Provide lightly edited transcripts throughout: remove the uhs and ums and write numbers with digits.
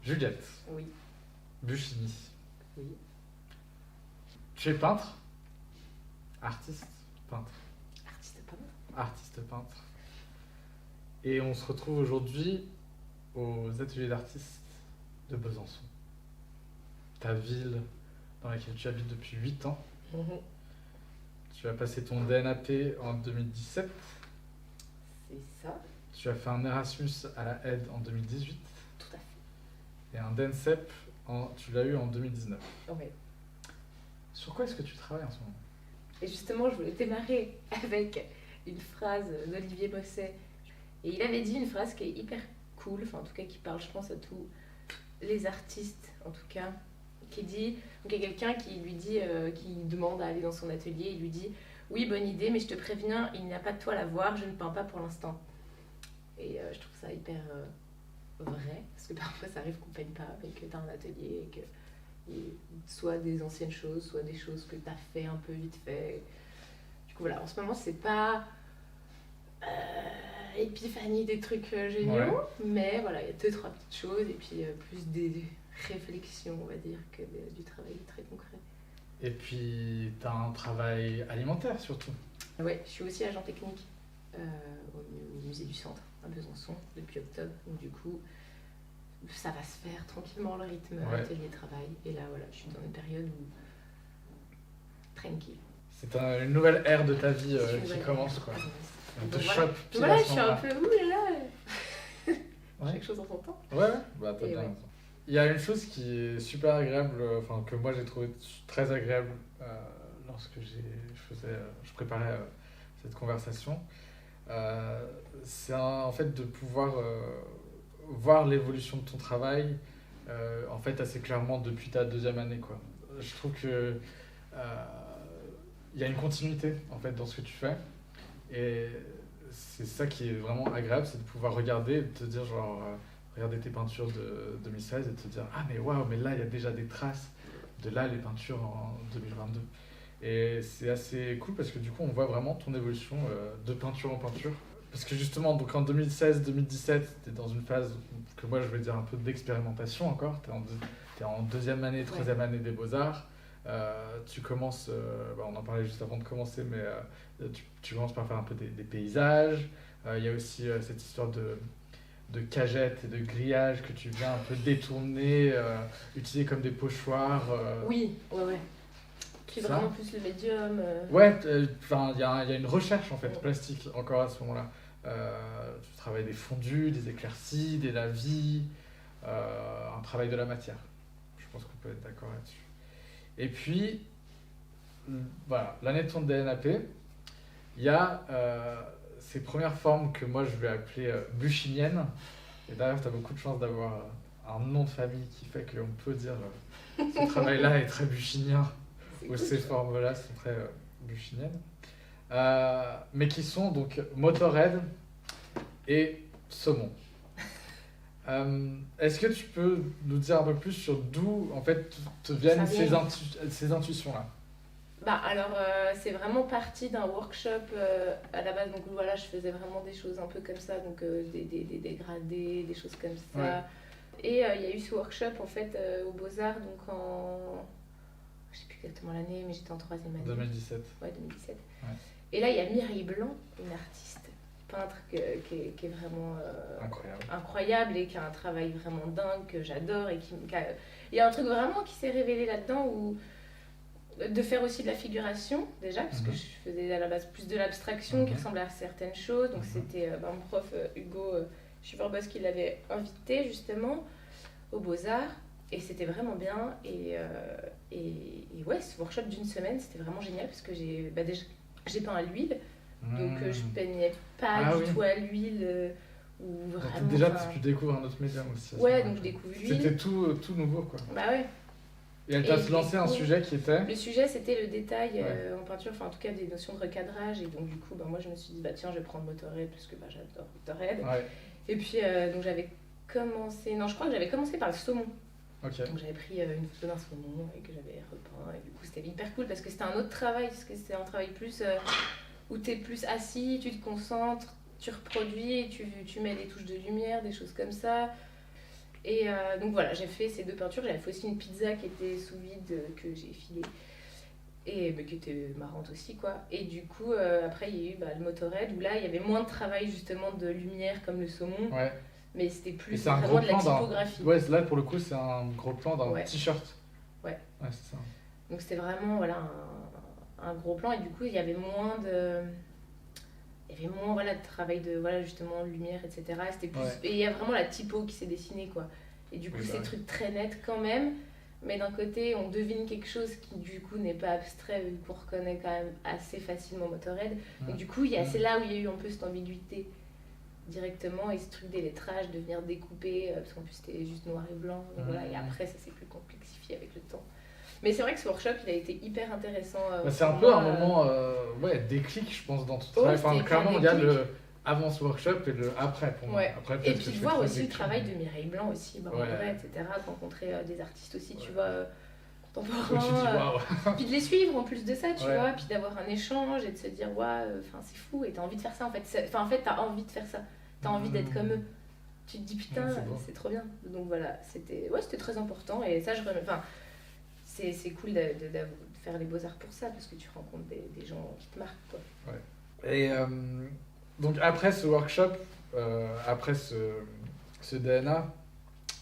Juliette Oui. Buchini, Oui. tu es peintre? Artiste? Peintre. Artiste peintre. Artiste peintre. Et on se retrouve aujourd'hui aux ateliers d'artistes de Besançon. Ta ville dans laquelle tu habites depuis 8 ans. Tu as passé ton DNAP en 2017. C'est ça, Tu as fait un Erasmus à la aide en 2018. tout à fait. Et un DNCEP, tu l'as eu en 2019. Ouais. Sur quoi est-ce que tu travailles en ce moment? Et justement, je voulais démarrer avec une phrase d'Olivier Mosset. Et il avait dit une phrase qui est hyper cool, enfin en tout cas qui parle, je pense, à tous les artistes, en tout cas, qui dit, donc il y a quelqu'un qui lui dit, qui demande à aller dans son atelier, il lui dit « Oui, bonne idée, mais je te préviens, il n'y a pas de toile à voir, je ne peins pas pour l'instant. » Et je trouve ça hyper vrai, parce que parfois ça arrive qu'on ne peigne pas, et que tu as un atelier, et que soit des anciennes choses, soit des choses que tu as fait un peu vite fait. Du coup voilà, en ce moment c'est pas épiphanie des trucs géniaux, Ouais. mais voilà, il y a 2-3 petites choses, et puis plus des réflexions, on va dire, que du travail très concret. Et puis, tu as un travail alimentaire surtout. Ouais, je suis aussi agent technique au musée du Centre à Besançon depuis octobre, donc du coup ça va se faire tranquillement le rythme Ouais. atelier-travail, et là voilà, je suis dans une période où tranquille. C'est une nouvelle ère de ta vie C'est une qui nouvelle commence, ère. quoi. Ah, On te donc voilà. chope Donc pile voilà, à je ce suis un moment-là. peu ouh là là. Ouais. Chaque chose en son temps. Ouais, bah t'as Et bien ouais. raison. Il y a une chose qui est super agréable, enfin que moi j'ai trouvé très agréable lorsque je préparais cette conversation. C'est en fait de pouvoir voir l'évolution de ton travail en fait assez clairement depuis ta deuxième année, quoi. Je trouve que il y a une continuité en fait dans ce que tu fais, et c'est ça qui est vraiment agréable, c'est de pouvoir regarder et de te dire genre regarder tes peintures de 2016 et te dire ah mais waouh, mais là il y a déjà des traces de là les peintures en 2022. Et c'est assez cool parce que du coup on voit vraiment ton évolution de peinture en peinture. Parce que justement, donc en 2016-2017, tu es dans une phase que moi je vais dire un peu d'expérimentation encore. Tu es en deuxième année, troisième année des Beaux-Arts. Tu commences, on en parlait juste avant de commencer, mais tu commences par faire un peu des paysages. Il y a aussi cette histoire de cagettes et de grillages que tu viens un peu détourner, utiliser comme des pochoirs. Oui, ouais. Qui est ça. vraiment plus le médium. Ouais, enfin, il y a une recherche en fait plastique encore à ce moment-là. Tu travailles des fondus, des éclaircies, des lavis, un travail de la matière. Je pense qu'on peut être d'accord là-dessus. Et puis, voilà, l'année de ton DNAP, il y a ces premières formes que moi je vais appeler buchiniennes. Et d'ailleurs, tu as beaucoup de chance d'avoir un nom de famille qui fait qu'on peut dire ce travail-là est très buchinien. Ou ces formes-là sont très buchiniennes. Mais qui sont donc Motorhead et Saumon. Est-ce que tu peux nous dire un peu plus sur d'où en fait te viennent ces intuitions-là? Bah alors c'est vraiment parti d'un workshop à la base, donc voilà, je faisais vraiment des choses un peu comme ça, donc des dégradés, des choses comme ça. Ouais. Et il y a eu ce workshop en fait aux Beaux-Arts, donc en... je sais plus exactement l'année, mais j'étais en troisième année. 2017. Ouais, 2017. Ouais. Et là il y a Mireille Blanc, une artiste peintre qui est vraiment incroyable et qui a un travail vraiment dingue que j'adore, et il y a un truc vraiment qui s'est révélé là-dedans, où de faire aussi de la figuration déjà, parce que je faisais à la base plus de l'abstraction qui ressemblait à certaines choses, donc c'était mon prof Hugo Schifferbos qui l'avait invité justement aux Beaux-Arts, et c'était vraiment bien, et ouais, ce workshop d'une semaine c'était vraiment génial, parce que déjà j'ai peint à l'huile, donc je peignais pas du tout à l'huile, ou vraiment, déjà tu découvres un autre médium aussi. Ouais, donc je découvre l'huile. C'était tout nouveau, quoi. Bah ouais. Et elle t'a lancé un sujet qui était... Le sujet, c'était le détail en peinture, enfin en tout cas des notions de recadrage, et donc du coup moi je me suis dit tiens, je vais prendre Motorhead parce que j'adore Motorhead. Ouais. Et puis donc j'avais commencé, je crois que j'avais commencé par le saumon. Okay. Donc j'avais pris une photo d'un saumon et que j'avais repeint, et du coup c'était hyper cool parce que c'était un autre travail, parce que c'était un travail plus où t'es plus assis, tu te concentres, tu reproduis, tu mets des touches de lumière, des choses comme ça. Et donc voilà, j'ai fait ces 2 peintures. J'avais fait aussi une pizza qui était sous vide que j'ai filée. Et qui était marrante aussi, quoi. Et du coup, après, il y a eu le Motorhead, où là, il y avait moins de travail, justement, de lumière, comme le saumon. Ouais. Mais c'était plus vraiment de la typographie. Ouais, là, pour le coup, c'est un gros plan d'un t-shirt. Ouais. Ouais, c'est ça. Donc, c'était vraiment, voilà, un gros plan. Et du coup, il y avait moins de... Il y avait moins, voilà, de travail de, voilà, justement, lumière, etc. C'était plus... Et il y a vraiment la typo qui s'est dessinée, quoi. Et du coup, c'est des trucs très nets, quand même. Mais d'un côté, on devine quelque chose qui, du coup, n'est pas abstrait, vu qu'on reconnaît quand même assez facilement Motorhead. Donc, du coup, c'est là où il y a eu un peu cette ambiguïté directement, et ce truc des lettrages, de venir découper, parce qu'en plus, c'était juste noir et blanc. Donc, voilà, et après, ça s'est plus complexifié avec le temps. Mais c'est vrai que ce workshop, il a été hyper intéressant. C'est un peu un moment déclic, je pense, dans tout le travail. Enfin, clairement, il y a le avant ce workshop et le après pour moi. Après, et puis de voir aussi le travail de Mireille Blanc aussi, etc. De rencontrer des artistes aussi, tu vois, contemporains. Puis de les suivre en plus de ça, tu vois, puis d'avoir un échange et de se dire, c'est fou, et t'as envie de faire ça en fait. En fait, t'as envie de faire ça. T'as envie d'être comme eux. Tu te dis, putain, c'est trop bien. Donc voilà, c'était très important. Et ça, c'est cool de faire les beaux-arts pour ça, parce que tu rencontres des gens qui te marquent, quoi. Ouais. Et donc après ce workshop, après ce DNA,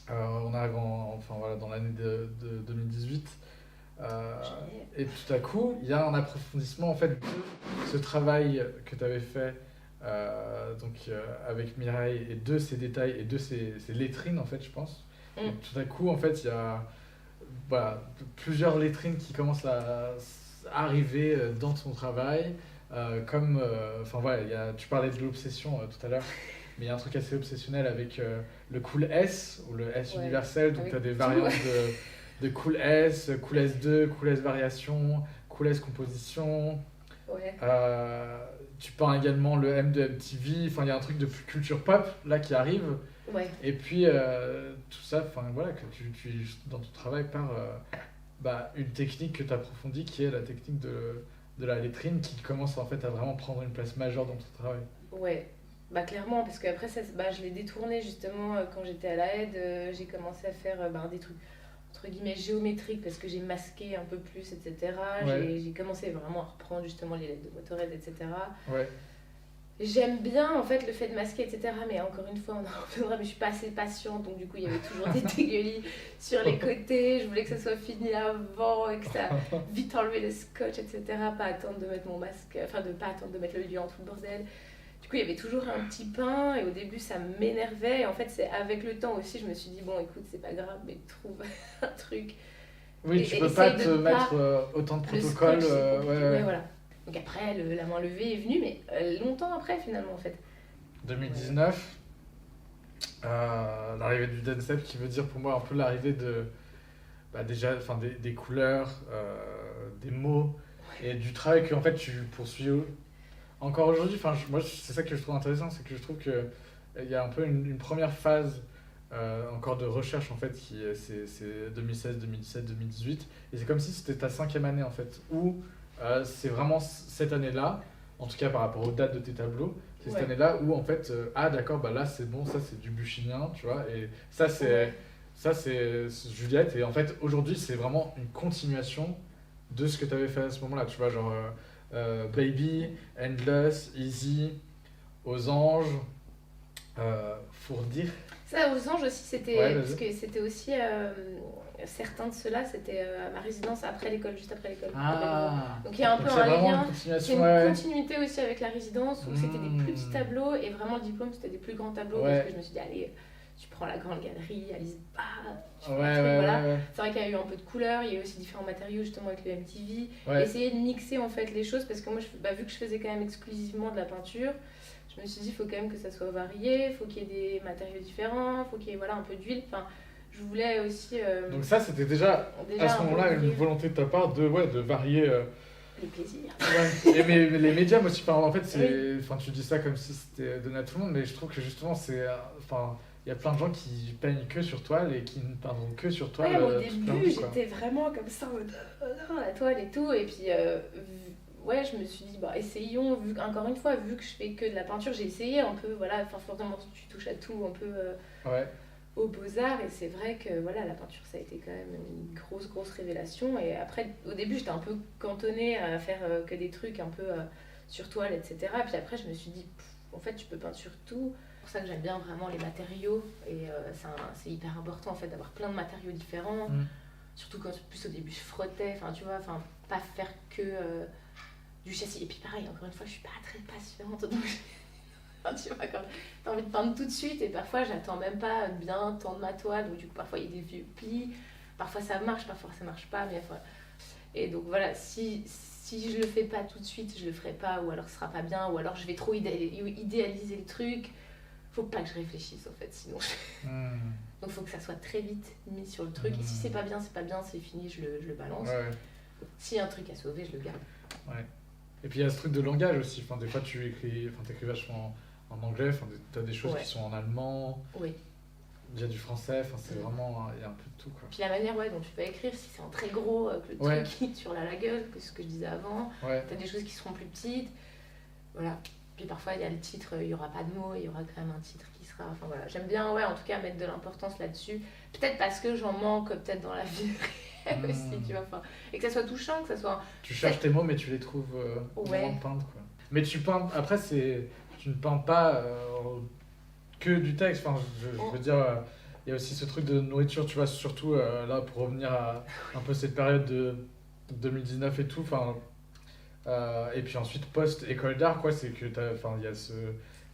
on arrive dans l'année de 2018. Et tout à coup, il y a un approfondissement en fait de ce travail que tu avais fait avec Mireille, et de ces détails et de ces lettrines en fait, je pense. Donc, tout à coup, en fait, il y a plusieurs lettrines qui commencent à arriver dans ton travail. Tu parlais de l'obsession tout à l'heure, mais il y a un truc assez obsessionnel avec le cool S ou le S universel. Donc tu as des variantes de cool S, cool S2, cool S variation, cool S composition. Tu peins également le M de MTV. Enfin, il y a un truc de culture pop là qui arrive. Et puis tout ça, que tu dans ton travail par une technique que tu approfondis, qui est la technique de la lettrine, qui commence en fait à vraiment prendre une place majeure dans ton travail. Ouais, clairement, parce qu'après ça, je l'ai détourné justement quand j'étais à la aide. J'ai commencé à faire des trucs entre guillemets géométriques, parce que j'ai masqué un peu plus, etc. J'ai commencé vraiment à reprendre justement les lettres de Motorhead, etc. J'aime bien en fait le fait de masquer, etc. Mais encore une fois, on en reviendra, mais je suis pas assez patiente, donc du coup il y avait toujours des dégueulis sur les côtés. Je voulais que ça soit fini avant et que ça vite enlever le scotch, etc. Pas attendre de mettre mon masque, de pas attendre de mettre le lieu en tout le bordel. Du coup il y avait toujours un petit pain, et au début ça m'énervait. Et en fait, c'est avec le temps aussi, je me suis dit, bon écoute, c'est pas grave, mais trouve un truc. Oui, tu peux pas te mettre autant de protocoles. Voilà. Donc après, la main levée est venue, mais longtemps après finalement en fait. 2019, l'arrivée du dance-up, qui veut dire pour moi un peu l'arrivée de des couleurs, des mots, et du travail que en fait tu poursuis encore aujourd'hui. Moi c'est ça que je trouve intéressant, c'est que je trouve que il y a un peu une première phase encore de recherche en fait, c'est 2016, 2017, 2018, et c'est comme si c'était ta 5e année en fait, où c'est vraiment cette année-là, en tout cas par rapport aux dates de tes tableaux, c'est cette année-là où en fait, d'accord, là c'est bon, ça c'est du buchinien, tu vois, et ça c'est Juliette, et en fait aujourd'hui c'est vraiment une continuation de ce que tu avais fait à ce moment-là, tu vois, genre Baby, Endless, Easy, Aux Anges, faut redire. Ça, Aux Anges aussi, c'était parce que c'était aussi certains de ceux-là, c'était à ma résidence après l'école, juste après l'école. Donc il y a un peu un lien, c'est une continuité aussi avec la résidence, où c'était des plus petits tableaux, et vraiment le diplôme c'était des plus grands tableaux, parce que je me suis dit, allez, tu prends la grande galerie, Alice Barre, voilà. C'est vrai qu'il y a eu un peu de couleurs, il y a eu aussi différents matériaux justement avec le MTV, essayer de mixer en fait les choses, parce que moi vu que je faisais quand même exclusivement de la peinture, je me suis dit, il faut quand même que ça soit varié, il faut qu'il y ait des matériaux différents, il faut qu'il y ait un peu d'huile. Je voulais aussi... Donc ça, c'était déjà à ce moment-là une volonté de ta part de varier... Les plaisirs. Mais les médiums aussi, en fait, tu dis ça comme si c'était donné à tout le monde, mais je trouve que justement, il y a plein de gens qui peignent que sur toile et qui ne peindront que sur toile. Au début, j'étais vraiment comme ça, la toile et tout, et puis... je me suis dit, essayons, encore une fois, vu que je fais que de la peinture, j'ai essayé un peu, forcément tu touches à tout, un peu... aux Beaux-Arts, et c'est vrai que voilà, la peinture, ça a été quand même une grosse révélation. Et après, au début, j'étais un peu cantonnée à faire que des trucs un peu sur toile, etc. Puis après, je me suis dit, en fait, tu peux peindre sur tout. C'est pour ça que j'aime bien vraiment les matériaux, et c'est hyper important en fait d'avoir plein de matériaux différents. Surtout quand plus au début je frottais, enfin tu vois, enfin pas faire que du châssis. Et puis pareil, encore une fois, je suis pas très patiente, donc tu vois, quand t'as envie de peindre tout de suite, et parfois j'attends même pas bien tendre ma toile, donc du coup parfois il y a des vieux plis, parfois ça marche, parfois ça marche pas, mais enfin... Et donc voilà, si je le fais pas tout de suite, je le ferai pas, ou alors ce sera pas bien, ou alors je vais trop idéaliser le truc. Faut pas que je réfléchisse en fait, sinon donc faut que ça soit très vite mis sur le truc, et si c'est pas bien, c'est fini, je le balance. S'il y a un truc à sauver, je le garde. Et puis il y a ce truc de langage aussi, enfin, des fois t'écris vachement en anglais, enfin, t'as des choses qui sont en allemand, il y a du français, enfin, c'est vraiment, il y a un peu de tout, quoi. Puis la manière dont tu peux écrire, si c'est en très gros, que le truc sur la gueule, que ce que je disais avant, t'as des choses qui seront plus petites, voilà. Puis parfois il y a le titre, il n'y aura pas de mots, il y aura quand même un titre qui sera... Enfin voilà, j'aime bien en tout cas mettre de l'importance là-dessus. Peut-être parce que j'en manque peut-être dans la vie réelle aussi, tu vois. Enfin, et que ça soit touchant, que ça soit... Tu cherches tes mots mais tu les trouves au moment de peindre, quoi. Mais tu peins... Après, tu ne peins pas que du texte. Enfin, je veux dire, il y a aussi ce truc de nourriture, tu vois, surtout là pour revenir à un peu cette période de 2019 et tout, enfin... et puis ensuite post-école d'art, quoi, c'est que il y a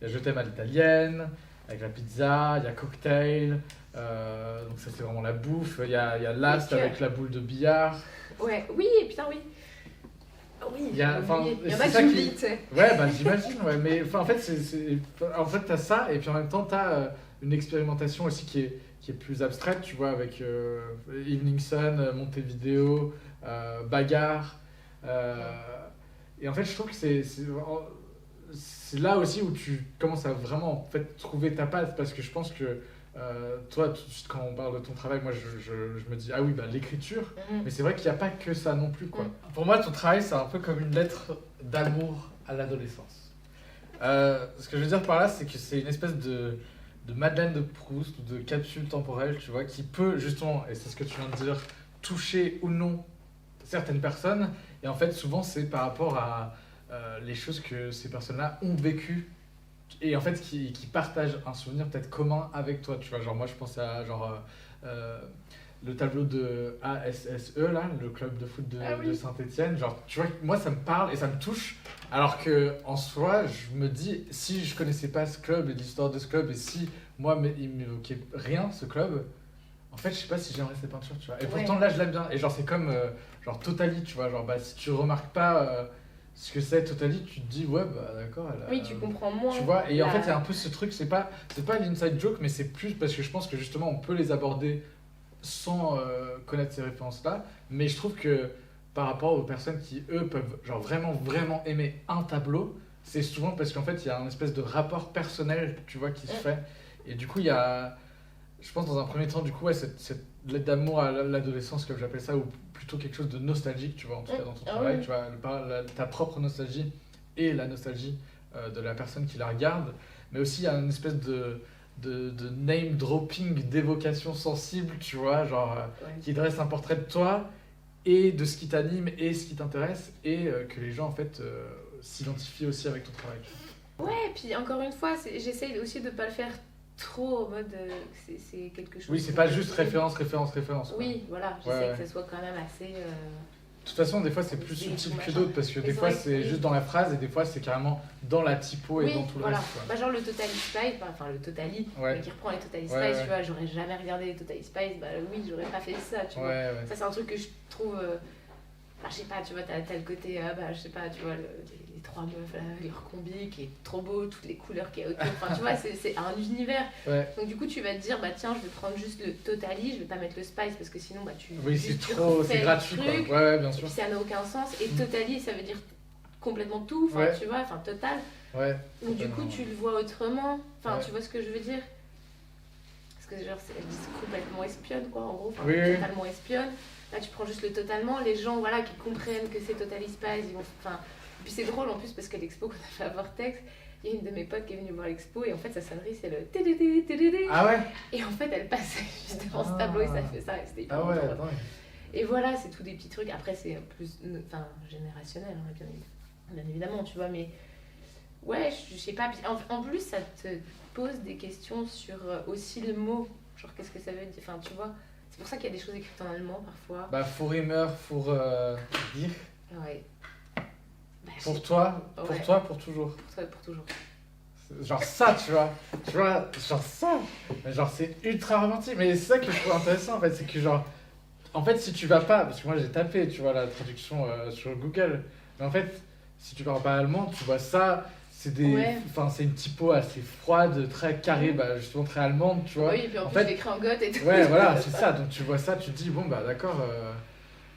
Je t'aime à l'italienne, avec la pizza, il y a Cocktail, donc ça c'est vraiment la bouffe, il y a Last avec la boule de billard. Oui, putain oui. Oui, il y en a qui oublient, tu sais. Ouais, bah j'imagine, mais en fait, t'as ça, et puis en même temps t'as une expérimentation aussi qui est plus abstraite, tu vois, avec Evening Sun, Montevideo, Bagarre. Et en fait, je trouve que c'est là aussi où tu commences à vraiment en fait, trouver ta patte, parce que je pense que toi, quand on parle de ton travail, moi je me dis, ah oui, bah, l'écriture, mais c'est vrai qu'il n'y a pas que ça non plus, quoi. Pour moi, ton travail, c'est un peu comme une lettre d'amour à l'adolescence. Ce que je veux dire par là, c'est que c'est une espèce de Madeleine de Proust ou de capsule temporelle, tu vois, qui peut justement, et c'est ce que tu viens de dire, toucher ou non certaines personnes. Et en fait, souvent, c'est par rapport à les choses que ces personnes-là ont vécues, et en fait, qui partagent un souvenir peut-être commun avec toi, tu vois. Genre, moi, je pense à le tableau de ASSE, là, le club de foot de Saint-Etienne. Genre, tu vois, moi, ça me parle et ça me touche. Alors qu'en soi, je me dis, si je connaissais pas ce club et l'histoire de ce club, et si moi, il m'évoquait rien, ce club, en fait, je sais pas si j'aimerais ces peintures, tu vois. Et pourtant, là, je l'aime bien. Et genre, c'est comme genre Totally, tu vois. Genre, bah, si tu remarques pas ce que c'est Totally, tu te dis, ouais, bah d'accord. Tu comprends moins. Tu vois, et en fait, il y a un peu ce truc, c'est pas l'inside joke, mais c'est plus parce que je pense que justement, on peut les aborder sans connaître ces références-là. Mais je trouve que par rapport aux personnes qui, eux, peuvent genre vraiment aimer un tableau, c'est souvent parce qu'en fait, il y a un espèce de rapport personnel, tu vois, qui se fait. Et du coup, il y a... Je pense dans un premier temps, du coup, cette lettre d'amour à l'adolescence, comme j'appelle ça, ou plutôt quelque chose de nostalgique, tu vois, en tout cas dans ton travail, tu vois, ta propre nostalgie et la nostalgie de la personne qui la regarde, mais aussi il y a une espèce de name dropping, d'évocation sensible, tu vois, genre qui dresse un portrait de toi et de ce qui t'anime et ce qui t'intéresse, et que les gens en fait s'identifient aussi avec ton travail. Ouais, puis encore une fois, j'essaye aussi de pas le faire trop en mode c'est quelque chose. Oui, c'est pas juste référence. Oui, voilà, j'essaie que ça soit quand même assez. De toute façon, des fois c'est plus subtil que d'autres, parce que des fois c'est juste dans la phrase, et des fois c'est carrément dans la typo et dans tout le reste. Bah, genre le Totally Spice, enfin le Totally, mais qui reprend les Totally Spice, tu vois, j'aurais jamais regardé les Totally Spice, bah oui, j'aurais pas fait ça, tu vois. Ça, c'est un truc que je trouve. Bah, je sais pas, tu vois, t'as le côté, je sais pas, tu vois, les trois meufs, là, leur combi qui est trop beau, toutes les couleurs qu'il y a autour, enfin, tu vois, c'est un univers. Donc, du coup, tu vas te dire, bah tiens, je vais prendre juste le Totally, je vais pas mettre le Spice parce que sinon, bah tu. Oui, c'est gratuit, quoi. Ouais, bien sûr. Et puis, ça n'a aucun sens. Et Totally, ça veut dire complètement tout, enfin, tu vois, enfin, total. Donc, du coup, tu le vois autrement, enfin, tu vois ce que je veux dire? Parce que, genre, elles disent complètement espionne, quoi, en gros, enfin, totalement espionne. Là, tu prends juste le totalement, les gens voilà, qui comprennent que c'est Totally Spice, ils vont... Enfin, puis c'est drôle en plus parce que l'expo qu'on a fait à Vortex, il y a une de mes potes qui est venue voir l'expo et en fait sa sonnerie c'est le tédédé. Ah ouais. Et en fait elle passait juste devant ce tableau et ça fait ça et c'était hyper drôle. Et voilà, c'est tout des petits trucs. Après c'est plus générationnel hein, bien évidemment, tu vois, mais ouais, je sais pas. En plus ça te pose des questions sur aussi le mot, genre qu'est-ce que ça veut dire, enfin tu vois. C'est pour ça qu'il y a des choses écrites en allemand parfois. Bah Vorhimer, pour dire. Ouais. Bah, pour toi, pour toujours. Pour toi, pour toujours. Genre ça, tu vois, genre ça. Mais genre c'est ultra romantique. Mais c'est ça que je trouve intéressant en fait, c'est que genre, en fait si tu vas pas, parce que moi j'ai tapé, tu vois, la traduction sur Google. Mais en fait, si tu parles pas allemand, tu vois ça. C'est c'est une typo assez froide, très carrée, bah, justement très allemande, tu vois. Oui, et puis en plus, c'est écrit en goth et tout. Ouais, voilà, c'est ça. Donc tu vois ça, tu te dis, bon, bah d'accord,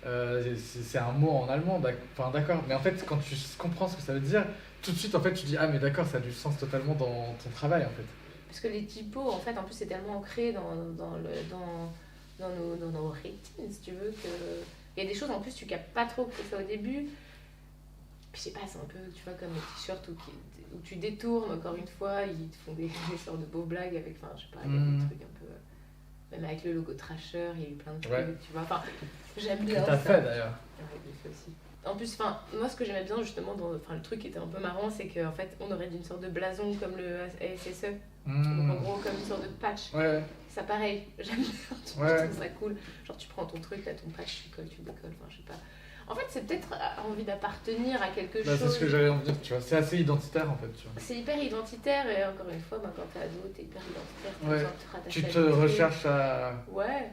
c'est un mot en allemand, enfin d'accord. Mais en fait, quand tu comprends ce que ça veut dire, tout de suite, en fait, tu dis, ah, mais d'accord, ça a du sens totalement dans ton travail, en fait. Parce que les typos, en fait, en plus, c'est tellement ancré dans nos rétines, si tu veux, que. Il y a des choses, en plus, tu captes pas trop que ça au début. Puis je sais pas, c'est un peu, tu vois, comme les t-shirts où tu détournes, encore une fois, ils te font des sortes de beaux blagues avec, enfin, je sais pas, il y a des trucs un peu. Même avec le logo Trasher, il y a eu plein de trucs, tu vois. Enfin, j'aime bien ça. Que t'as fait d'ailleurs. Ouais, il fait aussi. En plus, moi, ce que j'aimais bien, justement, le truc qui était un peu marrant, c'est qu'en fait, on aurait une sorte de blason comme le ASSE. Donc, en gros, comme une sorte de patch. Ouais. Ça, pareil, j'aime bien. Je trouve ça cool. Genre, tu prends ton truc, t'as ton patch, tu colles, tu décolles, enfin, je sais pas. En fait, c'est peut-être envie d'appartenir à quelque chose. C'est ce que j'allais en dire, tu vois. C'est assez identitaire, en fait, tu vois. C'est hyper identitaire, et encore une fois, quand t'es ado, t'es hyper identitaire. Ouais. Tu te recherches à... Ouais.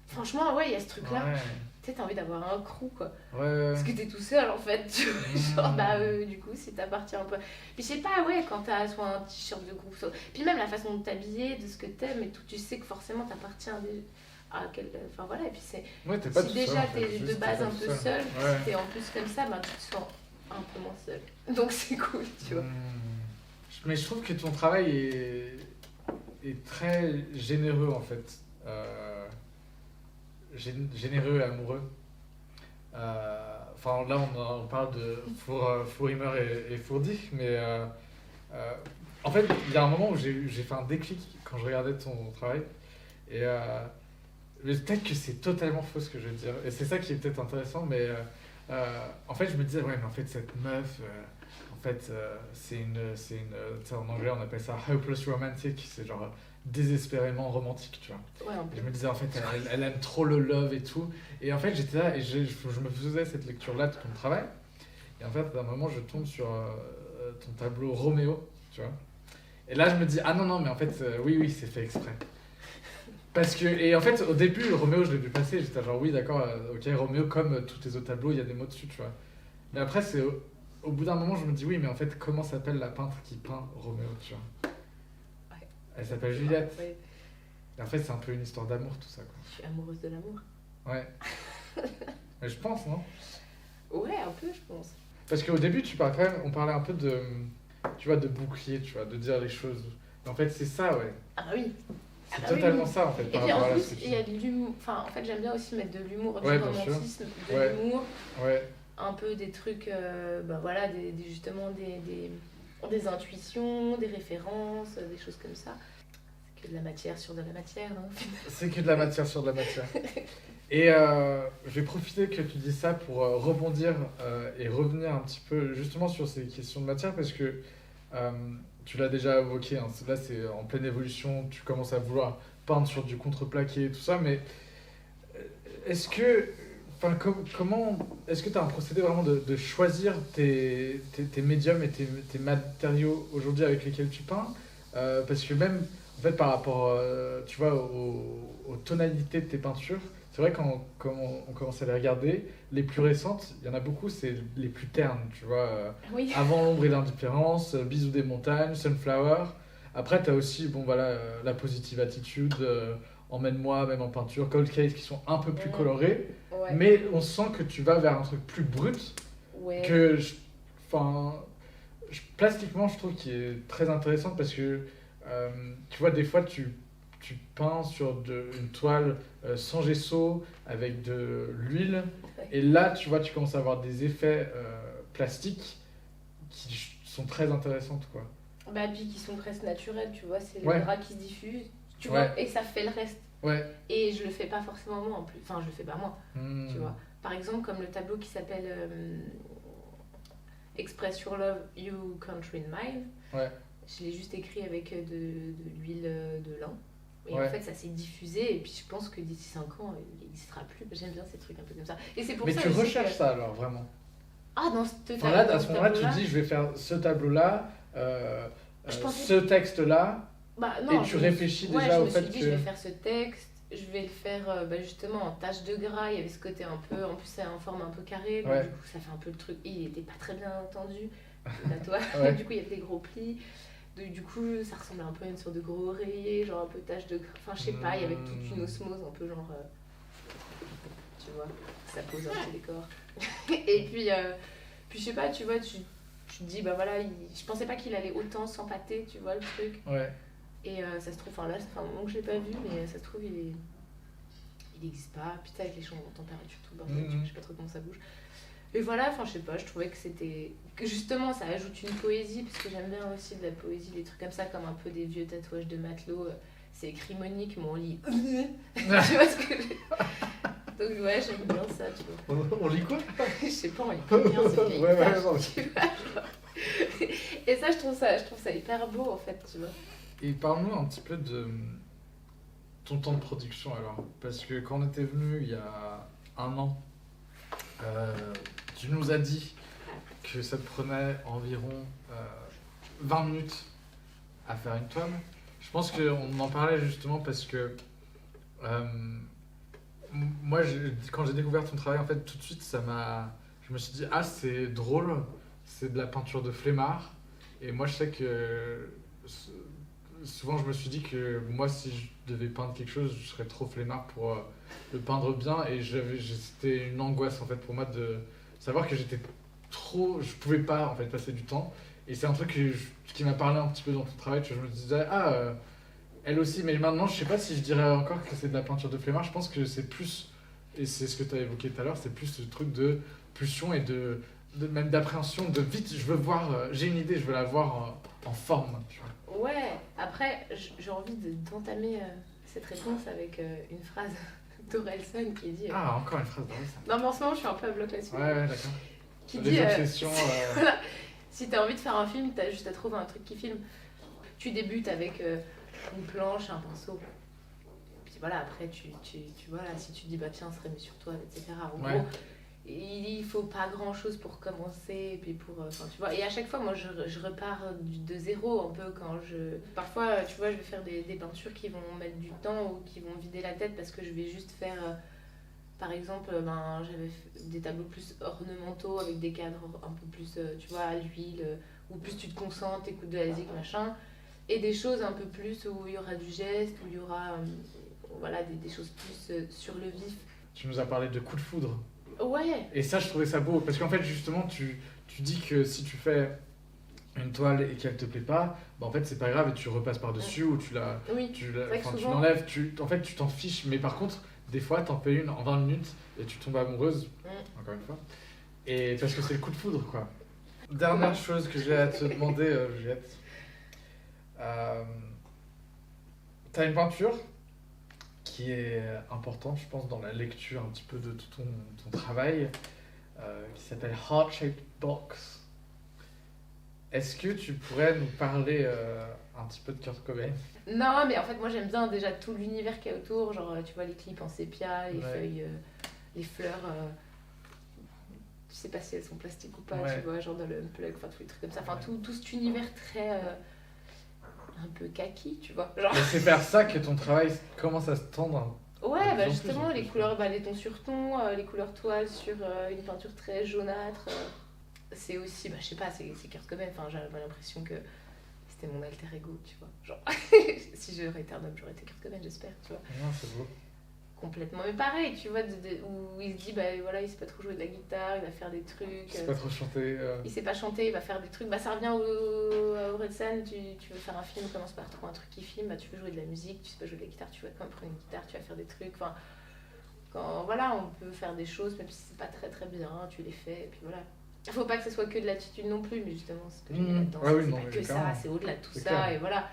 Franchement, ouais, il y a ce truc-là. Ouais. Tu sais, t'as envie d'avoir un crew, quoi. Ouais. Parce que t'es tout seul, en fait. Genre, du coup, si t'appartiens un peu... Puis je sais pas, ouais, quand t'as soit un t-shirt de groupe, soit... Puis même la façon de t'habiller, de ce que t'aimes et tout, tu sais que forcément t'appartiens enfin voilà, et puis c'est... Ouais, t'es pas si déjà seul, t'es de base un peu seul, si t'es en plus comme ça, tu te sens un peu moins seul. Donc c'est cool, tu vois. Mais je trouve que ton travail est très généreux, en fait. Généreux et amoureux. Enfin, là, on parle de Vorhimer et Furdich, mais en fait, il y a un moment où j'ai fait un déclic quand je regardais ton travail. Et mais peut-être que c'est totalement faux ce que je veux dire. Et c'est ça qui est peut-être intéressant, mais en fait, je me disais, ouais, mais en fait, cette meuf, en fait, c'est une en anglais, on appelle ça hopeless romantic, c'est genre désespérément romantique, tu vois. Ouais, je me disais, en fait, elle aime trop le love et tout. Et en fait, j'étais là et je me faisais cette lecture-là de ton travail. Et en fait, à un moment, je tombe sur ton tableau Roméo, tu vois. Et là, je me dis, ah non, mais en fait, oui, c'est fait exprès. Parce que, et en fait, au début, Roméo, je l'ai vu passer, j'étais genre, oui, d'accord, ok, Roméo, comme tous tes autres tableaux, il y a des mots dessus, tu vois. Mais après, c'est au bout d'un moment, je me dis, oui, mais en fait, comment s'appelle la peintre qui peint Roméo, tu vois. Ouais. Elle s'appelle Juliette. Ouais. Et en fait, c'est un peu une histoire d'amour, tout ça, quoi. Je suis amoureuse de l'amour. Ouais. Mais je pense, non? Ouais, un peu, je pense. Parce qu'au début, on parlait un peu de, tu vois, de bouclier, tu vois, de dire les choses. Mais en fait, c'est ça, ouais. Ah bah oui. C'est totalement ça, en fait, par rapport à la plus, il y a de l'humour. Enfin, en fait, j'aime bien aussi mettre de l'humour, du romantisme, de l'humour. Ouais. Un peu des trucs, voilà, justement des intuitions, des références, des choses comme ça. C'est que de la matière sur de la matière. Hein. C'est que de la matière sur de la matière. Et je vais profiter que tu dis ça pour rebondir et revenir un petit peu justement sur ces questions de matière parce que tu l'as déjà évoqué, hein, là c'est en pleine évolution, tu commences à vouloir peindre sur du contreplaqué et tout ça, mais est-ce que, comment, est-ce que tu as un procédé vraiment de choisir tes médiums et tes matériaux aujourd'hui avec lesquels tu peins parce que même, en fait, par rapport, tu vois, aux tonalités de tes peintures, c'est vrai quand on commence à les regarder, les plus récentes, il y en a beaucoup, c'est les plus ternes, tu vois. Oui. Avant l'ombre et l'indifférence, Bisous des montagnes, Sunflower. Après, tu as aussi, bon voilà, la positive attitude, Emmène-moi, même en peinture, Cold Case, qui sont un peu plus colorés. Ouais. Mais on sent que tu vas vers un truc plus brut. Ouais. Que, plastiquement, je trouve qu'il est très intéressant parce que, tu vois, des fois, tu peins sur une toile sans gesso avec de l'huile et là tu vois tu commences à avoir des effets plastiques qui sont très intéressantes, quoi. Bah, puis qui sont presque naturelles, tu vois, c'est le Ouais. drap qui se diffuse, tu Ouais. vois, et ça fait le reste. Ouais. Et je le fais pas forcément moi en plus, enfin, je le fais pas moi, tu vois. Par exemple, comme le tableau qui s'appelle Express Your Love, You Country in Mine. Ouais. Je l'ai juste écrit avec de l'huile de lin. Et Ouais. en fait, ça s'est diffusé. Et puis, je pense que d'ici 5 ans, il n'existera plus. J'aime bien ces trucs un peu comme ça. Et c'est pour Mais ça tu aussi recherches que... ça alors, vraiment? Ah, dans ce Enfin, là, à ce moment-là, tu dis, je vais faire ce tableau-là, ce texte-là, bah, non, et tu réfléchis déjà au fait que... je me suis dit, je vais faire ce texte, je vais le faire justement en tache de gras. Il y avait ce côté un peu... En plus, c'est en forme un peu carrée. Donc, Ouais. du coup, ça fait un peu le truc... Il n'était pas très bien tendu, la toile. Ouais. Du coup, il y avait des gros plis. Du coup, ça ressemblait un peu à une sorte de gros oreiller, genre un peu tache de gras. Enfin, je sais pas, il y avait toute une osmose un peu genre... tu vois, ça pose un petit décor. Et puis, je sais pas, tu vois, tu te dis, bah voilà, je pensais pas qu'il allait autant s'empâter, tu vois, le truc. Ouais. Et ça se trouve, enfin là, ça fait un moment que je l'ai pas vu, mais ça se trouve, il n'existe pas. Putain, avec les changements de température, tout le bordel, je sais pas trop comment ça bouge. Et voilà, enfin je sais pas, je trouvais que c'était... Que justement ça ajoute une poésie, parce que j'aime bien aussi de la poésie, des trucs comme ça, comme un peu des vieux tatouages de matelot. C'est écrit Monique, mais on lit... tu vois ce que j'ai... Donc ouais, j'aime bien ça, tu vois. On lit quoi? Je sais pas, on lit pas bien, c'est vieille page, tu vois, genre. Et ça, je trouve ça hyper beau, en fait, tu vois. Et parle-nous un petit peu de ton temps de production, alors. Parce que quand on était venu il y a 1 an, tu nous as dit que ça te prenait environ 20 minutes à faire une toile. Je pense qu'on en parlait justement parce que moi, quand j'ai découvert ton travail, en fait, tout de suite, je me suis dit, ah, c'est drôle, c'est de la peinture de flemmard. Et moi, je sais que souvent, je me suis dit que moi, si je devais peindre quelque chose, je serais trop flemmard pour le peindre bien. Et c'était une angoisse, en fait, pour moi de savoir que je pouvais pas, en fait, passer du temps. Et c'est un truc qui m'a parlé un petit peu dans ton travail, que je me disais, elle aussi, mais maintenant, je sais pas si je dirais encore que c'est de la peinture de flemmard. Je pense que c'est plus, et c'est ce que tu as évoqué tout à l'heure, c'est plus le truc de pulsion et même d'appréhension, de vite, je veux voir, j'ai une idée, je veux la voir en forme. Tu vois. Ouais, après, j'ai envie d'entamer cette réponse avec une phrase d'Orelsan qui dit... Ah, encore une phrase d'Orelsan. Non, mais en ce moment, je suis un peu à bloc là-dessus. Ouais, d'accord. Qui des dit... obsessions. Voilà, si t'as envie de faire un film, t'as juste à trouver un truc qui filme. Tu débutes avec une planche, un pinceau. Puis voilà, après, tu vois, là, si tu te dis, bah tiens, ce serait mieux sur toi, etc. En gros, il faut pas grand-chose pour commencer, et puis tu vois. Et à chaque fois, moi, je repars de zéro, un peu, quand Parfois, tu vois, je vais faire des peintures qui vont mettre du temps, ou qui vont vider la tête, parce que je vais juste faire... Par exemple, j'avais des tableaux plus ornementaux, avec des cadres un peu plus, tu vois, à l'huile, où plus tu te concentres, t'écoutes de la musique, machin. Et des choses un peu plus où il y aura du geste, où il y aura voilà, des choses plus sur le vif. Tu nous as parlé de coup de foudre. Ouais. Et ça, je trouvais ça beau, parce qu'en fait, justement, tu dis que si tu fais une toile et qu'elle te plaît pas, bah en fait, c'est pas grave et tu repasses par-dessus, ou tu l'enlèves, en fait, tu t'en fiches. Mais par contre, des fois, t'en fais une en 20 minutes et tu tombes amoureuse, encore une fois. Et parce que c'est le coup de foudre, quoi. Dernière chose que j'ai à te demander, Juliette. T'as une peinture qui est importante, je pense, dans la lecture un petit peu de tout ton travail, qui s'appelle Heart Shaped Box. Est-ce que tu pourrais nous parler un petit peu de Kurt Cobain? Non, mais en fait, moi j'aime bien déjà tout l'univers qu'il y a autour, genre tu vois les clips en sépia, les feuilles, les fleurs. Je sais pas si elles sont plastiques ou pas, tu vois, genre dans le unplug, enfin tous les trucs comme ça. Enfin tout cet univers très un peu kaki, tu vois. Genre... C'est vers ça que ton travail commence à se tendre. Ouais, bah justement, les couleurs, les tons sur ton, les couleurs toiles sur une peinture très jaunâtre. C'est aussi, je sais pas, c'est Kurt Cobain. Enfin, j'avais l'impression que c'était mon alter ego, tu vois. Genre, si j'aurais été un homme, j'aurais été Kurt Cobain, j'espère, tu vois. Non, c'est beau. Complètement, mais pareil, tu vois, où il se dit, voilà, il sait pas trop jouer de la guitare, il va faire des trucs. Il sait pas trop chanter. Il sait pas chanter, il va faire des trucs. Ça revient au Red Sun, tu veux faire un film, commence par trouver un truc qui filme, tu veux jouer de la musique, tu sais pas jouer de la guitare, tu vas quand même prendre une guitare, tu vas faire des trucs. Enfin, voilà, on peut faire des choses, même si c'est pas très très bien, tu les fais, et puis voilà. Il faut pas que ce soit que de l'attitude non plus, mais justement, ce que c'est pas que ça, c'est au-delà de tout ça, clair. et voilà.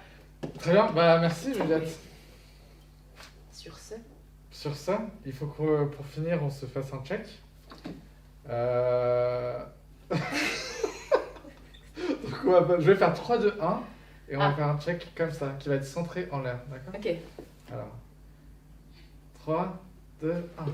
Très bien, bah merci Juliette. Oui. Sur ce, il faut que pour finir, on se fasse un check. Donc je vais faire 3, 2, 1, et on va faire un check comme ça, qui va être centré en l'air, d'accord ? Ok. Alors, 3, 2, 1.